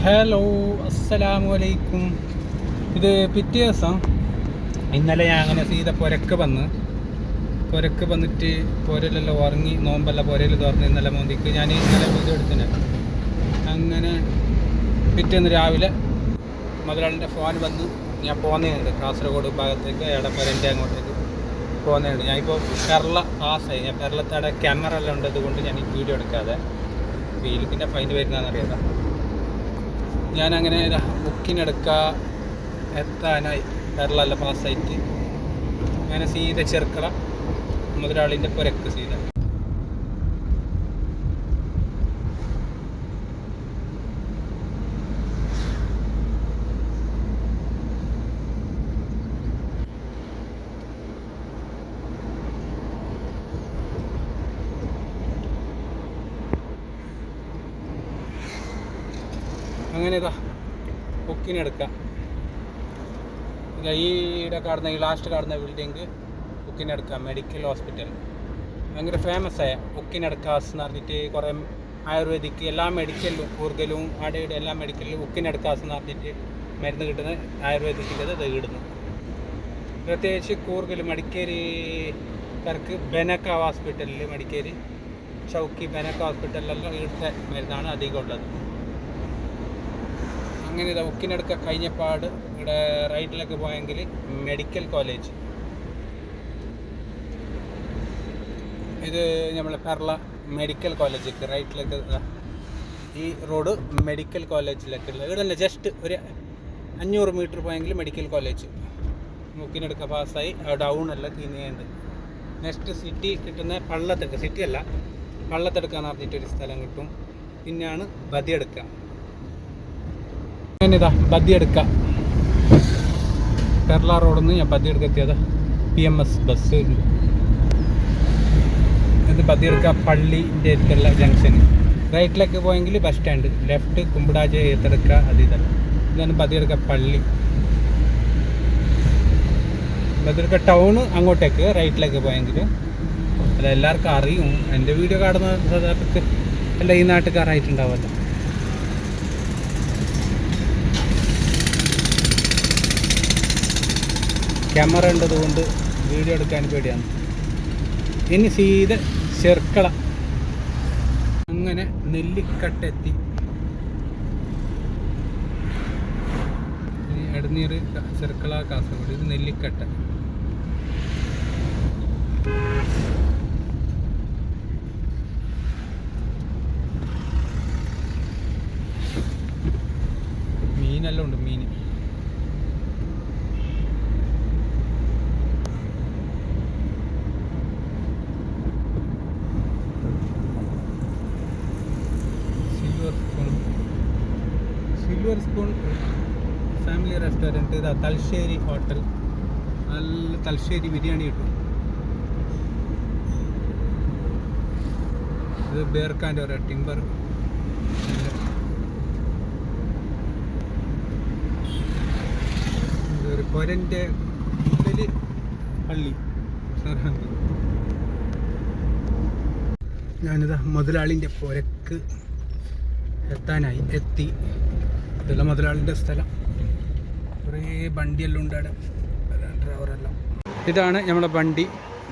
Hello, അസ്സലാമു അലൈക്കും. ഇത് പിറ്റേ ദിവസം ഇന്നലെ ഞാൻ അങ്ങനെ സീത പുരക്ക് വന്നിട്ട് പുരയിലെല്ലാം ഉറങ്ങി, നോമ്പെല്ലാം പുരയിൽ തുറന്ന് ഇന്നലെ മോന്തിക്ക് ഞാൻ ഇന്നലെ വീഡിയോ എടുത്തിന്. അങ്ങനെ പിറ്റേന്ന് രാവിലെ മുതലാളിൻ്റെ ഫോൺ വന്ന് ഞാൻ പോകുന്നുണ്ട് കാസർഗോഡ് ഭാഗത്തേക്ക്, എടപ്പരൻ്റെ അങ്ങോട്ടേക്ക് പോകുന്നുണ്ട്. ഞാനിപ്പോൾ കേരള പാസ്സായി. ഞാൻ കേരളത്തവിടെ ക്യാമറ എല്ലാം ഉണ്ടത് കൊണ്ട് ഞാൻ ഈ വീഡിയോ എടുക്കാതെ വീലിക്കിൻ്റെ ഫൈൻ വരുന്നതെന്നറിയാതെ ഞാനങ്ങനെ ബുക്കിനെടുക്കുക എത്താനായി. കേരളമെല്ലാം പാസ്സായിട്ട് അങ്ങനെ സീത ചെറുക്കള മുതലാളിൻ്റെ പുരക്ക് സീത. അങ്ങനെ ബുക്കിനെടുക്കാം. ഈടെ കാണുന്ന ഈ ലാസ്റ്റ് കാണുന്ന ബിൽഡിങ് ബുക്കിനെടുക്കാം. മെഡിക്കൽ ഹോസ്പിറ്റൽ ഭയങ്കര ഫേമസായ ബുക്കിനെടുക്കാസ് എന്ന് പറഞ്ഞിട്ട് കുറേ ആയുർവേദിക് എല്ലാ മെഡിക്കലിലും കൂർഗലും അവിടെ എല്ലാ മെഡിക്കലിലും ബുക്കിനെടുക്കാസ് എന്ന് പറഞ്ഞിട്ട് മരുന്ന് കിട്ടുന്നത് ആയുർവേദിക്കിൻ്റെത് ഇത് ഇടുന്നു. പ്രത്യേകിച്ച് കൂർഗൽ മടിക്കേരിക്കാർക്ക് ബെനക്ക ഹോസ്പിറ്റലിൽ മടിക്കേരി ഷൗക്കി ബെനക്ക ഹോസ്പിറ്റലിലെല്ലാം ഇവിടുത്തെ മരുന്നാണ് അധികം ഉള്ളത്. അങ്ങനെ ബുക്കിനെടുക്ക കഴിഞ്ഞപ്പാട് ഇവിടെ റൈറ്റിലേക്ക് പോയെങ്കിൽ മെഡിക്കൽ കോളേജ്, ഇത് നമ്മളെ കേരള മെഡിക്കൽ കോളേജിലേക്ക് റൈറ്റിലേക്ക് ഈ റോഡ് മെഡിക്കൽ കോളേജിലേക്കുള്ള ഇവിടെ തന്നെ ജസ്റ്റ് ഒരു 500 മീറ്റർ പോയെങ്കിൽ മെഡിക്കൽ കോളേജ്. ബുക്കിനെടുക്ക പാസ്സായി ഡൗൺ എല്ലാം തിരിയുന്നുണ്ട്. നെക്സ്റ്റ് സിറ്റി കിട്ടുന്ന പള്ളത്തെടുക്കുക, സിറ്റി അല്ല പള്ളത്തെടുക്കാന്ന് പറഞ്ഞിട്ടൊരു സ്ഥലം കിട്ടും. പിന്നെയാണ് ബദിയെടുക്കുക. അങ്ങനെ ബദിയെടുക്ക കേരള റോഡിൽ നിന്ന് ഞാൻ ബദിയെടുക്ക എത്തിയത്. PMS ബസ് ഉണ്ട്. ഇത് ബദിയെടുക്ക പള്ളിൻ്റെ അടുത്തുള്ള ജംഗ്ഷന്. റൈറ്റിലേക്ക് പോയെങ്കിൽ ബസ് സ്റ്റാൻഡ്, ലെഫ്റ്റ് കുമ്പടാജ ഏത്തെടുക്ക അത് ഇതല്ല. ഇതാണ് ബദിയെടുക്ക പള്ളി. ബദിയെടുക്ക ടൗണ് അങ്ങോട്ടേക്ക് റൈറ്റിലേക്ക് പോയെങ്കിൽ അല്ല എല്ലാവർക്കും അറിയും. എൻ്റെ വീഡിയോ കാണുന്ന സാധാരണക്ക് അല്ല ഈ നാട്ടുകാരായിട്ടുണ്ടാവുമല്ലോ. ക്യാമറ ഉണ്ടതുകൊണ്ട് വീഡിയോ എടുക്കാൻ പേടിയാണ്. ഇനി സീത ചെർക്കള അങ്ങനെ നെല്ലിക്കട്ടെത്തി. എടനീർ ചെർക്കള കാസർഗോഡ്. ഇത് നെല്ലിക്കട്ട. മീനെല്ലാം ഉണ്ട്. മീൻ സിൽവർ സ്പൂൺ ഫാമിലി റെസ്റ്റോറൻറ്റ്. ഇതാ തലശ്ശേരി ഹോട്ടൽ. നല്ല തലശ്ശേരി ബിരിയാണി കിട്ടും. ഇത് ബേർക്കാൻ്റെ ഒരു ടിമ്പർ. ഇതൊരു പൊരൻ്റെ പള്ളി. ഞാനിതാ മുതലാളിൻ്റെ പുരക്ക് എത്തി. ഇതല്ല മുതലാളിൻ്റെ സ്ഥലം. കുറേ വണ്ടിയെല്ലാം ഉണ്ട് അവിടെ, ഡ്രൈവറെല്ലാം. ഇതാണ് നമ്മളെ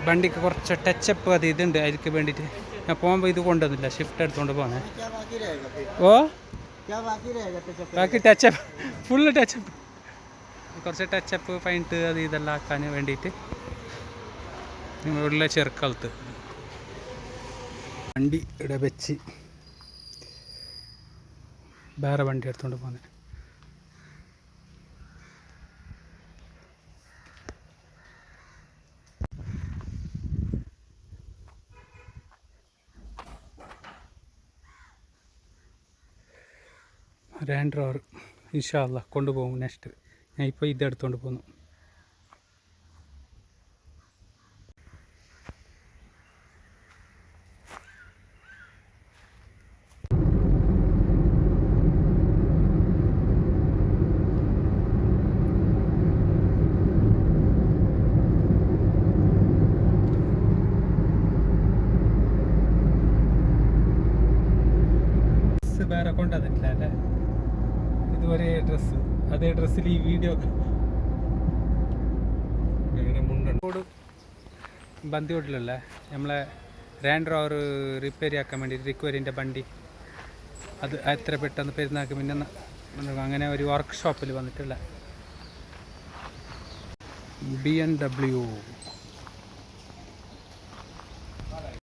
വണ്ടിക്ക് കുറച്ച് ടച്ചപ്പ് അത് ഇതുണ്ട്. അതിലേക്ക് വേണ്ടിയിട്ട് ഞാൻ പോകുമ്പോൾ ഇത് കൊണ്ടുവന്നില്ല, ഷിഫ്റ്റ് എടുത്തുകൊണ്ട് പോകുന്നത്. ഓ ബാക്കി ടച്ചപ്പ്, ഫുള്ള് ടച്ചപ്പ്, കുറച്ച് ടച്ചപ്പ് ഫൈൻറ്റ് അത് ഇതെല്ലാം ആക്കാൻ വേണ്ടിയിട്ട് ഉള്ള ചെറുക്കാലത്ത് വണ്ടി ഇവിടെ വെച്ച് വേറെ വണ്ടി എടുത്തുകൊണ്ട് പോകുന്നത്. ലാൻഡ് റോവർ ഇൻഷാ അല്ലാഹ് കൊണ്ടുപോകും നെക്സ്റ്റ്. ഞാൻ ഇപ്പോൾ ഇത് എടുത്തുകൊണ്ട് പോകുന്നു. വേറെ കൊണ്ടുവന്നിട്ടില്ല അല്ലേ? ഇത് ഒരേ ഡ്രസ്സ്, അതേ ഡ്രസ്സിൽ ഈ വീഡിയോ ബന്ധിയോട്ടിലല്ലേ നമ്മളെ റാൻഡ് റോവർ റിപ്പയർ ആക്കാൻ വേണ്ടി റിക്വയറിൻ്റെ വണ്ടി അത് എത്ര പെട്ടെന്ന് പെരുന്നാൾക്ക് പിന്നെ അങ്ങനെ ഒരു വർക്ക്ഷോപ്പിൽ വന്നിട്ടുള്ള BMW